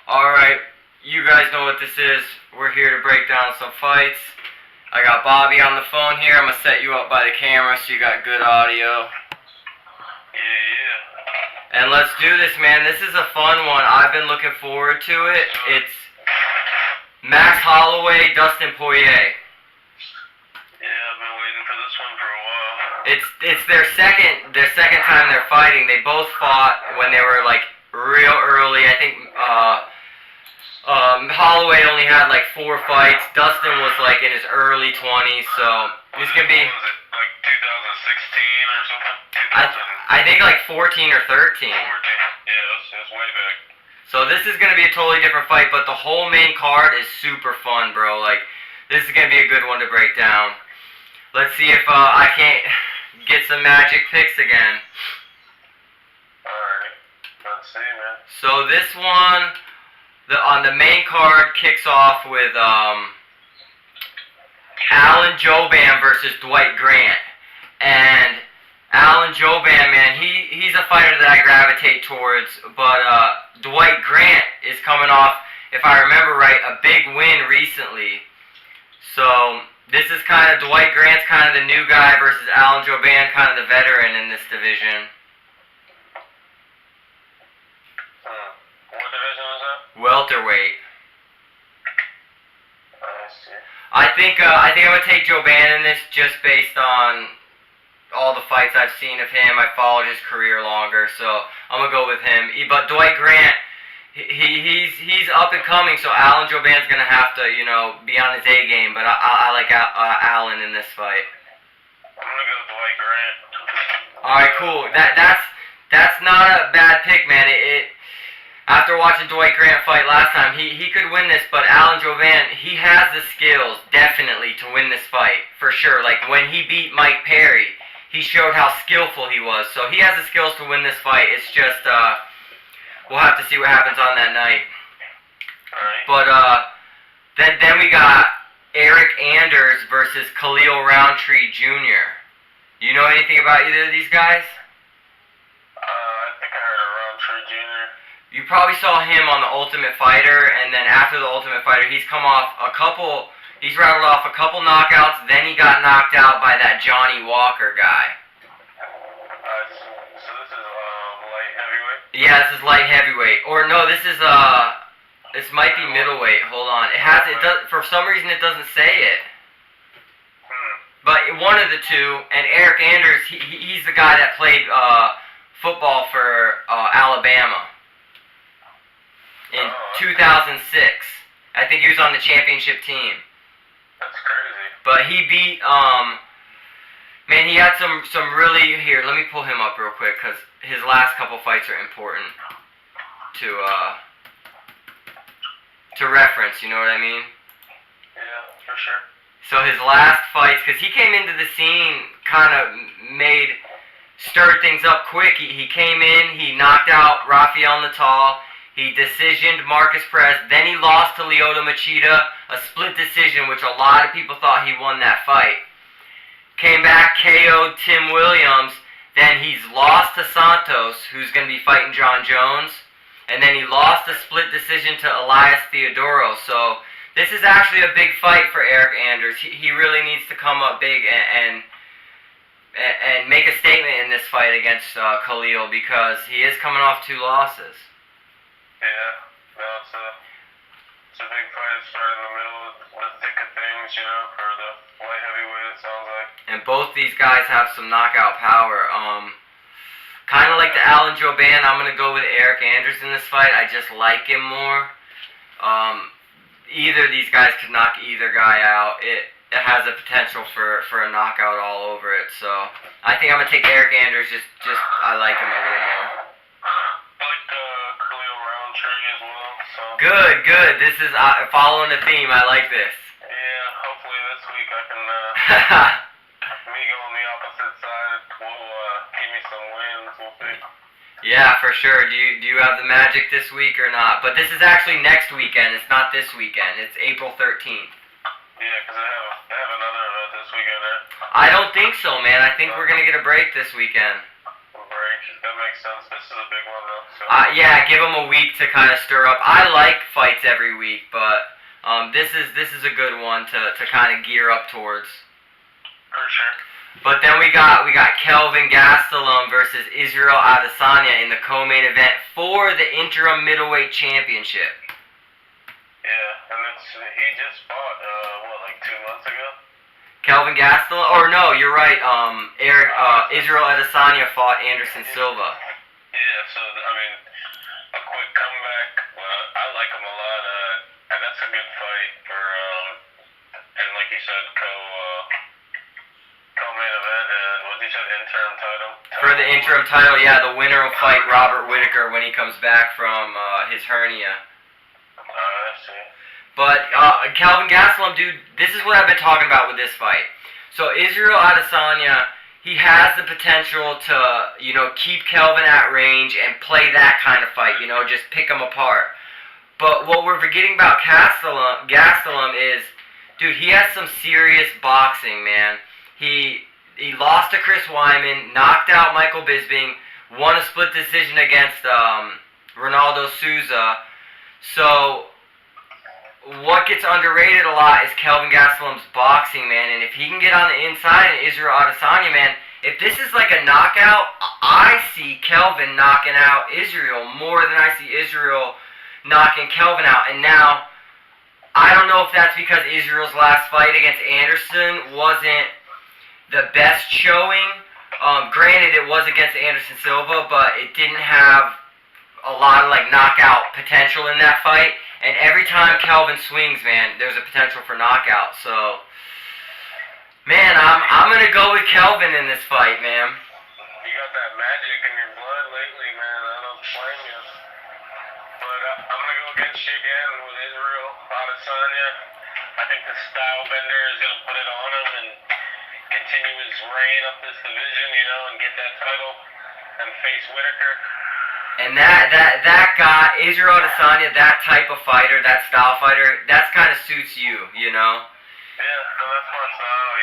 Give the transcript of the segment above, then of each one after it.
Alright, you guys know what this is. We're here to break down some fights. I got Bobby on the phone here. I'm going to set you up by the camera so you got good audio. Yeah. And let's do this, man. This is a fun one. I've been looking forward to it. It's Max Holloway, Dustin Poirier. Yeah, I've been waiting for this one for a while. It's their second time they're fighting. They both fought when they were like real early. I think Holloway only had like 4 fights. Dustin was like in his early 20s, so it's gonna be. Was it like 2016 or something? I think like 14 or 13. 14. Yeah, it was way back. So this is gonna be a totally different fight, but the whole main card is super fun, bro. Like this is gonna be a good one to break down. Let's see if I can't get some magic picks again. Alright, let's see, man. So this one, on the main card, kicks off with Alan Jouban versus Dwight Grant. And Alan Jouban, man, he's a fighter that I gravitate towards, but Dwight Grant is coming off, if I remember right, a big win recently. So this is kind of, Dwight Grant's kind of the new guy versus Alan Jouban, kind of the veteran in this division. What division is that? Welterweight. I see. I think I'm gonna take Jouban in this just based on all the fights I've seen of him. I followed his career longer, so I'm gonna go with him. But Dwight Grant, he's up and coming, so Alan Jouban's gonna have to, you know, be on his A game. But I like Alan in this fight. I'm gonna go Dwight Grant. All right, cool. That's not a bad pick, man. After watching Dwight Grant fight last time, he could win this, but Alan Jouban, he has the skills, definitely, to win this fight, for sure. Like, when he beat Mike Perry, he showed how skillful he was, so he has the skills to win this fight. It's just, we'll have to see what happens on that night. Alright. But, then we got Eric Anders versus Khalil Roundtree Jr. You know anything about either of these guys? I think I heard of Roundtree Jr. You probably saw him on The Ultimate Fighter, and then after The Ultimate Fighter, he's rattled off a couple knockouts, then he got knocked out by that Johnny Walker guy. So this is light heavyweight? Yeah, this is light heavyweight. Or no, this might be middleweight. Hold on. For some reason it doesn't say it. But one of the two, and Eric Anders, he's the guy that played football for Alabama in 2006. I think he was on the championship team. That's crazy. But he beat, man, he had some really, here, let me pull him up real quick, because his last couple fights are important to reference, you know what I mean? Yeah, for sure. So his last fights, because he came into the scene, kind of stirred things up quick. He came in, he knocked out Rafael Natal, he decisioned Marcus Perez, then he lost to Lyoto Machida, a split decision, which a lot of people thought he won that fight. Came back, KO'd Tim Williams, then he's lost to Santos, who's going to be fighting John Jones, and then he lost a split decision to Elias Theodoro. So this is actually a big fight for Eric Anders. He really needs to come up big and make a statement in this fight against Khalil, because he is coming off 2 losses. Yeah, no, it's a big fight. It's starting in the middle of the thick of things, you know, for the light heavyweight, it sounds like. And both these guys have some knockout power. Kind of like the Alan Jouban, I'm going to go with Eric Anders in this fight. I just like him more. Either of these guys could knock either guy out. It has a potential for a knockout all over it. So I think I'm going to take Eric Anders. Just I like him a little more. I like Khalil Roundtree as well. So. Good. This is following the theme. I like this. Yeah, hopefully this week I can, me go on the opposite side will give me some wins, we'll see. Yeah, for sure. Do you have the magic this week or not? But this is actually next weekend. It's not this weekend. It's April 13th. Yeah, because they have another event this weekend, right? I don't think so, man. I think we're going to get a break this weekend. A break? That makes sense. This is a big one though. So. Yeah, give him a week to kind of stir up. I like fights every week, but this is a good one to kind of gear up towards. For sure. But then we got Kelvin Gastelum versus Israel Adesanya in the co-main event for the Interim Middleweight Championship. Yeah, and he just fought like 2 months ago. Kelvin Gastelum, or no, you're right. Israel Adesanya fought Anderson Silva. Yeah, so I mean, a quick comeback. I like him a lot, and that's a good fight for. And like you said, co-main event, and what you said, interim title. For the interim title, yeah, the winner will fight Robert Whittaker when he comes back from his hernia. I see. But Kelvin Gastelum, dude, this is what I've been talking about with this fight. So Israel Adesanya, he has the potential to, keep Kelvin at range and play that kind of fight, just pick him apart. But what we're forgetting about Gastelum is, dude, he has some serious boxing, man. He lost to Chris Weidman, knocked out Michael Bisping, won a split decision against Ronaldo Souza. So what gets underrated a lot is Kelvin Gastelum's boxing, man. And if he can get on the inside and Israel Adesanya, man, if this is like a knockout, I see Kelvin knocking out Israel more than I see Israel knocking Kelvin out. And now, I don't know if that's because Israel's last fight against Anderson wasn't the best showing. Granted, it was against Anderson Silva, but it didn't have a lot of knockout potential in that fight. And every time Kelvin swings, man, there's a potential for knockout. So, man, I'm gonna go with Kelvin in this fight, man. You got that magic in your blood lately, man. I don't blame you. But I'm gonna go against you again with Israel Adesanya. I think the style bender is gonna put it on him and continue his reign up this division, and get that title and face Whittaker. And that guy, Israel Adesanya, that type of fighter, that style fighter, that kind of suits you, Yeah, no, that's my style,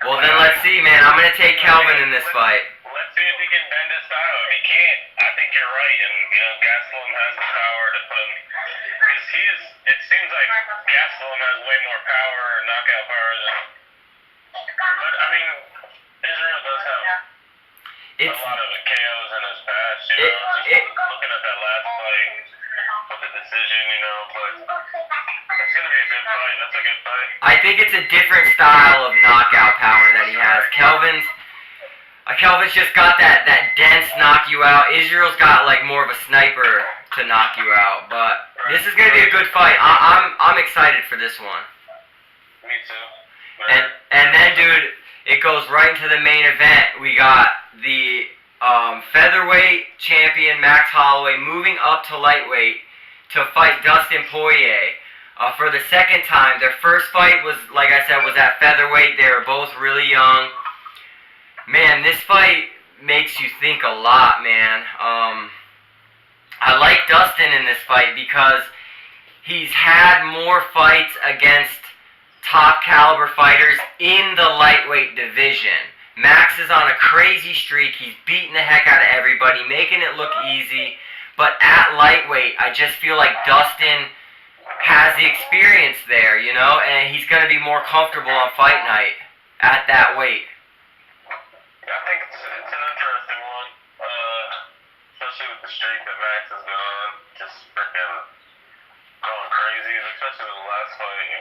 Well, then let's see, man. I'm going to take Kelvin in this fight. Let's see if he can bend his style. If he can't, I think you're right. And, Gastelum has the power to put him. Because it seems like Gastelum has way more power and knockout power than. But, I mean, Israel does have a lot of KOs in his past, looking at that last fight with the decision, but it's going to be a good fight. That's a good fight. I think it's a different style of knockout power that he has. Kelvin's just got that dense knock you out. Israel's got more of a sniper to knock you out. But this is going to be a good fight. I'm excited for this one. Me too. And then, dude, it goes right into the main event. We got the featherweight champion Max Holloway moving up to lightweight to fight Dustin Poirier for the second time. Their first fight was, like I said, was at featherweight. They were both really young. Man, this fight makes you think a lot, man. I like Dustin in this fight because he's had more fights against top caliber fighters in the lightweight division. Max is on a crazy streak. He's beating the heck out of everybody, making it look easy. But at lightweight, I just feel like Dustin has the experience there, and he's going to be more comfortable on fight night at that weight. I think it's an interesting one, especially with the streak that Max has been on, just freaking going crazy, especially with the last fight,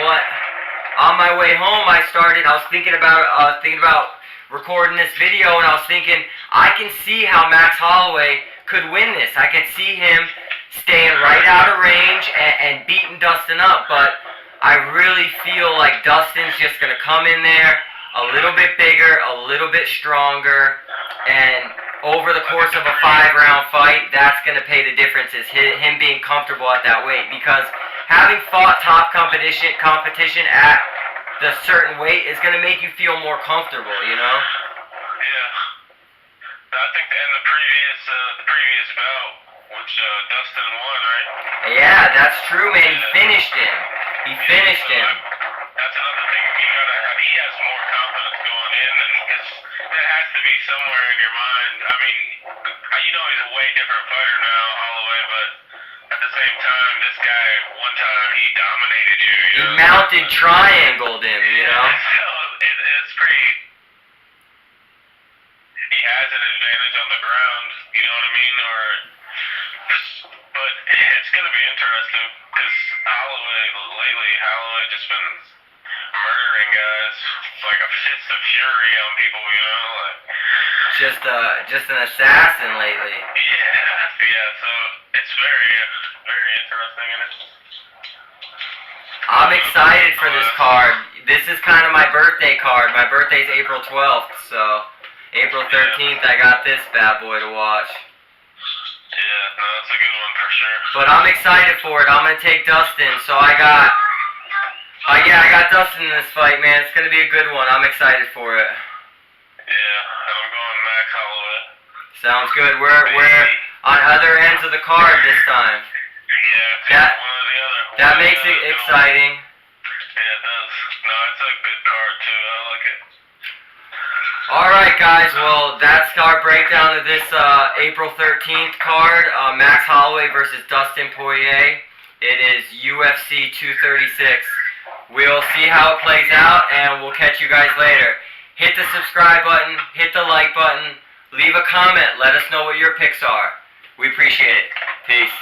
What? On my way home, I was thinking about recording this video, and I was thinking, I can see how Max Holloway could win this. I can see him staying right out of range and beating Dustin up, but I really feel like Dustin's just going to come in there a little bit bigger, a little bit stronger, and over the course of a 5-round fight, that's going to pay the difference, is him being comfortable at that weight. Because having fought top competition at the certain weight is going to make you feel more comfortable, Yeah. I think in the previous bout, which Dustin won, right? Yeah, that's true, man. He finished him. That's another thing you gotta have. He has more confidence going in, because that has has to be somewhere in your mind. I mean, you know he's a way different fighter now, Holloway, but at the same time, this guy, one time, he dominated you, you He know? mounted triangled him, you know? So it's pretty... He has an advantage on the ground, you know what I mean? But it's going to be interesting, because Holloway just been murdering guys like a fist of fury on people, you know? Like, just an assassin lately. Yeah, so it's very, very interesting, and it's... I'm excited for this card. This is kind of my birthday card. My birthday's April 12th, so April 13th I got this bad boy to watch. Yeah, no, that's a good one for sure. But I'm excited for it. I'm going to take Dustin, so I got Dustin in this fight, man. It's going to be a good one. I'm excited for it. Yeah, and I'm going Max Holloway. Sounds good. We're on other ends of the card this time. Yeah, one or the other. That makes it exciting. Yeah, it does. No, it's a good card too. I like it. Alright guys, well that's our breakdown of this April 13th card. Max Holloway versus Dustin Poirier. It is UFC 236. We'll see how it plays out and we'll catch you guys later. Hit the subscribe button, hit the like button, leave a comment, let us know what your picks are. We appreciate it. Peace.